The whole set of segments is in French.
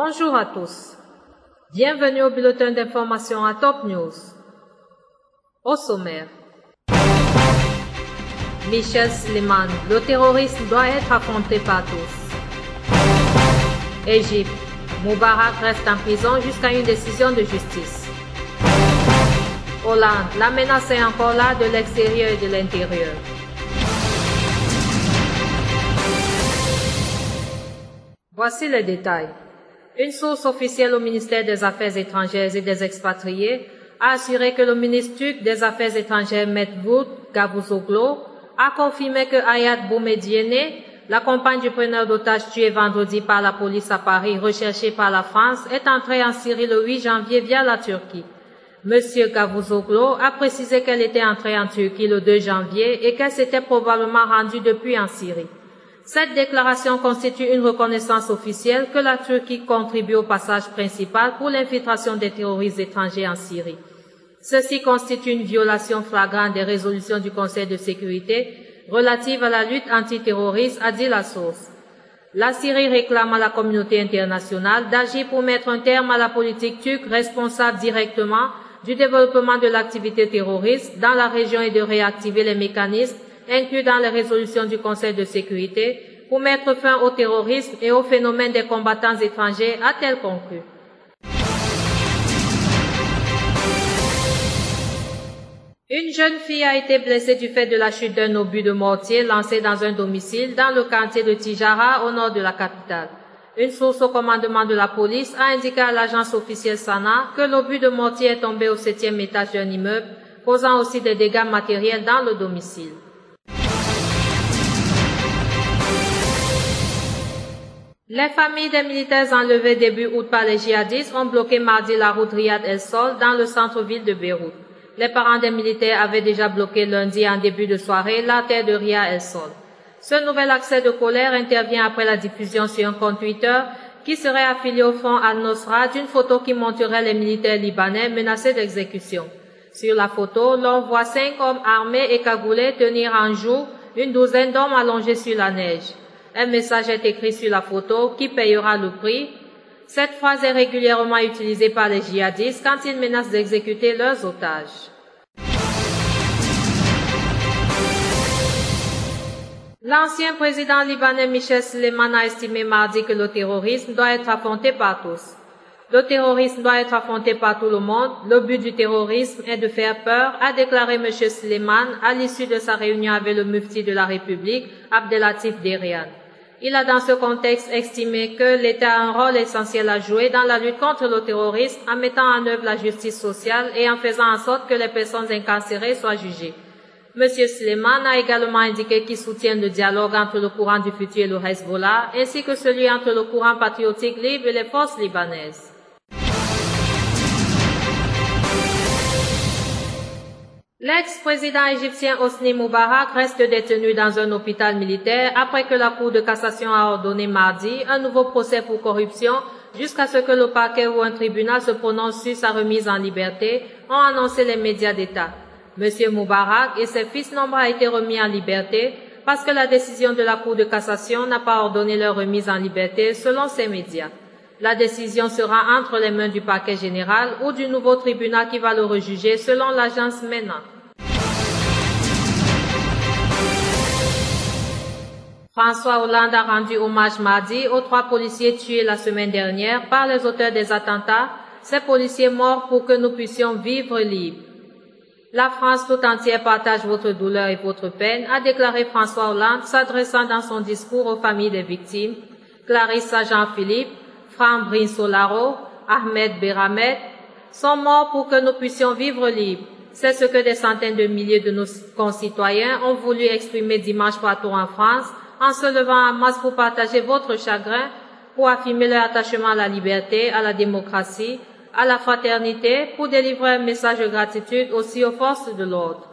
Bonjour à tous. Bienvenue au bulletin d'information à Top News. Au sommaire. Michel Suleiman, le terrorisme doit être affronté par tous. Égypte, Moubarak reste en prison jusqu'à une décision de justice. Hollande, la menace est encore là de l'extérieur et de l'intérieur. Voici les détails. Une source officielle au ministère des Affaires étrangères et des expatriés a assuré que le ministre turc des Affaires étrangères Mevlut Cavusoglu a confirmé que Hayat Boumediene, la compagne du preneur d'otages tué vendredi par la police à Paris, recherchée par la France, est entrée en Syrie le 8 janvier via la Turquie. Monsieur Cavusoglu a précisé qu'elle était entrée en Turquie le 2 janvier et qu'elle s'était probablement rendue depuis en Syrie. Cette déclaration constitue une reconnaissance officielle que la Turquie contribue au passage principal pour l'infiltration des terroristes étrangers en Syrie. Ceci constitue une violation flagrante des résolutions du Conseil de sécurité relatives à la lutte antiterroriste, a dit la source. La Syrie réclame à la communauté internationale d'agir pour mettre un terme à la politique turque responsable directement du développement de l'activité terroriste dans la région et de réactiver les mécanismes inclus dans les résolutions du Conseil de sécurité pour mettre fin au terrorisme et au phénomène des combattants étrangers, a-t-elle conclu. Une jeune fille a été blessée du fait de la chute d'un obus de mortier lancé dans un domicile dans le quartier de Tijara au nord de la capitale. Une source au commandement de la police a indiqué à l'agence officielle SANA que l'obus de mortier est tombé au 7e étage d'un immeuble, causant aussi des dégâts matériels dans le domicile. Les familles des militaires enlevés début août par les djihadistes ont bloqué mardi la route Riyad El Sol dans le centre-ville de Beyrouth. Les parents des militaires avaient déjà bloqué lundi en début de soirée l'artère de Riyad El Sol. Ce nouvel accès de colère intervient après la diffusion sur un compte Twitter qui serait affilié au Front Al-Nosra d'une photo qui montrerait les militaires libanais menacés d'exécution. Sur la photo, l'on voit 5 hommes armés et cagoulés tenir en joue une douzaine d'hommes allongés sur la neige. Un message est écrit sur la photo qui payera le prix. Cette phrase est régulièrement utilisée par les djihadistes quand ils menacent d'exécuter leurs otages. L'ancien président libanais Michel Suleiman a estimé mardi que le terrorisme doit être affronté par tous. Le terrorisme doit être affronté par tout le monde. Le but du terrorisme est de faire peur, a déclaré M. Suleiman à l'issue de sa réunion avec le mufti de la République, Abdelatif Derian. Il a dans ce contexte estimé que l'État a un rôle essentiel à jouer dans la lutte contre le terrorisme en mettant en œuvre la justice sociale et en faisant en sorte que les personnes incarcérées soient jugées. M. Suleiman a également indiqué qu'il soutient le dialogue entre le courant du futur et le Hezbollah, ainsi que celui entre le courant patriotique libre et les forces libanaises. L'ex-président égyptien Hosni Moubarak reste détenu dans un hôpital militaire après que la Cour de cassation a ordonné mardi un nouveau procès pour corruption jusqu'à ce que le parquet ou un tribunal se prononce sur sa remise en liberté, ont annoncé les médias d'État. M. Moubarak et ses fils n'ont pas été remis en liberté parce que la décision de la Cour de cassation n'a pas ordonné leur remise en liberté selon ces médias. La décision sera entre les mains du parquet général ou du nouveau tribunal qui va le rejuger selon l'agence MENA. François Hollande a rendu hommage mardi aux 3 policiers tués la semaine dernière par les auteurs des attentats, ces policiers morts pour que nous puissions vivre libres. La France tout entière partage votre douleur et votre peine, a déclaré François Hollande s'adressant dans son discours aux familles des victimes. Clarisse Jean-Philippe, Franck Brinsolaro, Ahmed Beramet sont morts pour que nous puissions vivre libres. C'est ce que des centaines de milliers de nos concitoyens ont voulu exprimer dimanche partout en France en se levant en masse pour partager votre chagrin, pour affirmer leur attachement à la liberté, à la démocratie, à la fraternité, pour délivrer un message de gratitude aussi aux forces de l'ordre.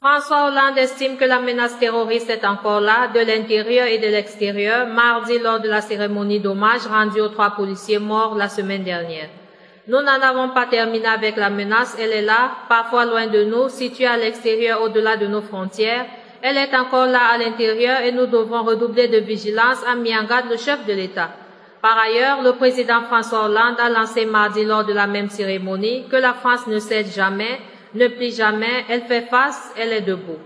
François Hollande estime que la menace terroriste est encore là, de l'intérieur et de l'extérieur, mardi lors de la cérémonie d'hommage rendue aux 3 policiers morts la semaine dernière. Nous n'en avons pas terminé avec la menace, elle est là, parfois loin de nous, située à l'extérieur au-delà de nos frontières, Elle est encore là à l'intérieur et nous devrons redoubler de vigilance, a mis en garde le chef de l'État. Par ailleurs, le président François Hollande a lancé mardi lors de la même cérémonie que la France ne cède jamais, ne plie jamais, elle fait face, elle est debout.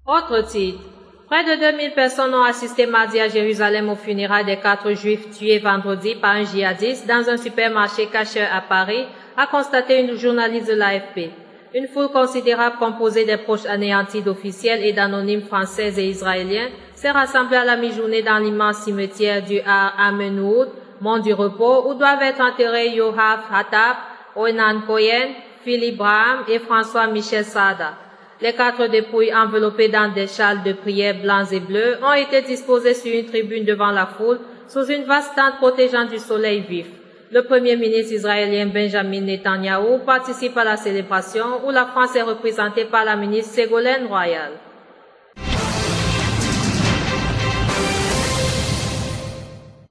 Autre titre. Près de 2000 personnes ont assisté mardi à Jérusalem aux funérailles des 4 juifs tués vendredi par un djihadiste dans un supermarché cacheur à Paris, a constaté une journaliste de l'AFP. Une foule considérable composée des proches anéantis d'officiels et d'anonymes français et israéliens s'est rassemblée à la mi-journée dans l'immense cimetière du Har Amenouhoud, mont du repos, où doivent être enterrés Yoav Hattab, Onan Cohen, Philippe Braham et François-Michel Saada. Les 4 dépouilles enveloppées dans des châles de prière blancs et bleus ont été disposées sur une tribune devant la foule, sous une vaste tente protégeant du soleil vif. Le premier ministre israélien Benjamin Netanyahou participe à la célébration où la France est représentée par la ministre Ségolène Royal.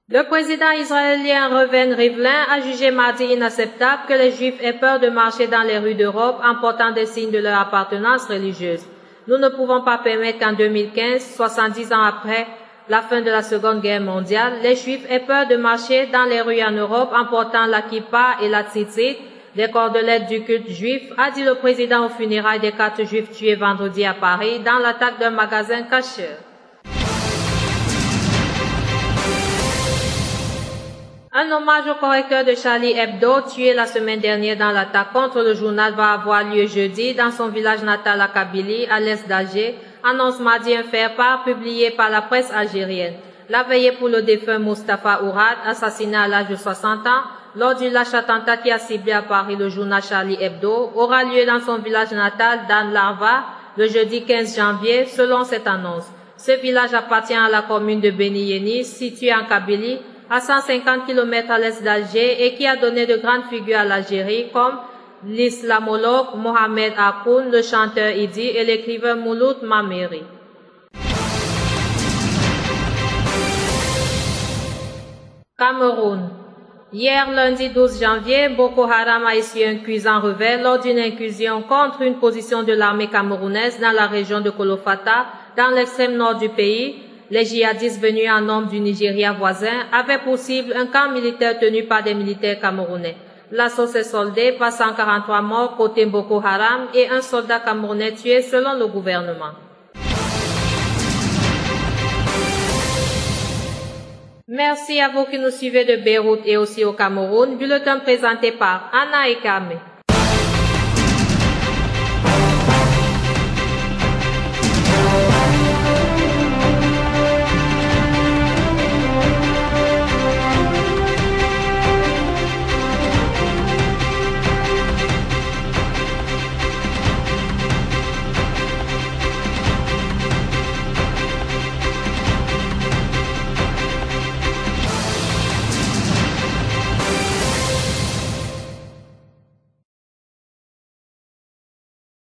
Le président israélien Reuven Rivlin a jugé mardi inacceptable que les Juifs aient peur de marcher dans les rues d'Europe en portant des signes de leur appartenance religieuse. Nous ne pouvons pas permettre qu'en 2015, 70 ans après la fin de la Seconde Guerre mondiale, les Juifs aient peur de marcher dans les rues en Europe en portant la kippa et la tzitzit, des cordelettes du culte juif, a dit le président aux funérailles des 4 Juifs tués vendredi à Paris dans l'attaque d'un magasin cacheur. Un hommage au correcteur de Charlie Hebdo, tué la semaine dernière dans l'attaque contre le journal, va avoir lieu jeudi dans son village natal à Kabylie, à l'est d'Alger, annonce mardi un faire-part publié par la presse algérienne. La veillée pour le défunt Mustapha Ourad, assassiné à l'âge de 60 ans, lors du lâche attentat qui a ciblé à Paris le journal Charlie Hebdo, aura lieu dans son village natal d'Anne Larva, le jeudi 15 janvier, selon cette annonce. Ce village appartient à la commune de Beni Yeni, située en Kabylie, à 150 km à l'est d'Alger et qui a donné de grandes figures à l'Algérie comme l'islamologue Mohamed Akoun, le chanteur Idi et l'écrivain Mouloud Mameri. Cameroun. Hier, lundi 12 janvier, Boko Haram a essuyé un cuisant revers lors d'une incursion contre une position de l'armée camerounaise dans la région de Kolofata, dans l'extrême nord du pays. Les djihadistes venus en nombre du Nigeria voisin avaient pour cible un camp militaire tenu par des militaires camerounais. L'assaut s'est soldé par 143 morts côté Boko Haram et un soldat camerounais tué selon le gouvernement. Merci à vous qui nous suivez de Beyrouth et aussi au Cameroun. Bulletin présenté par Anna Ekame.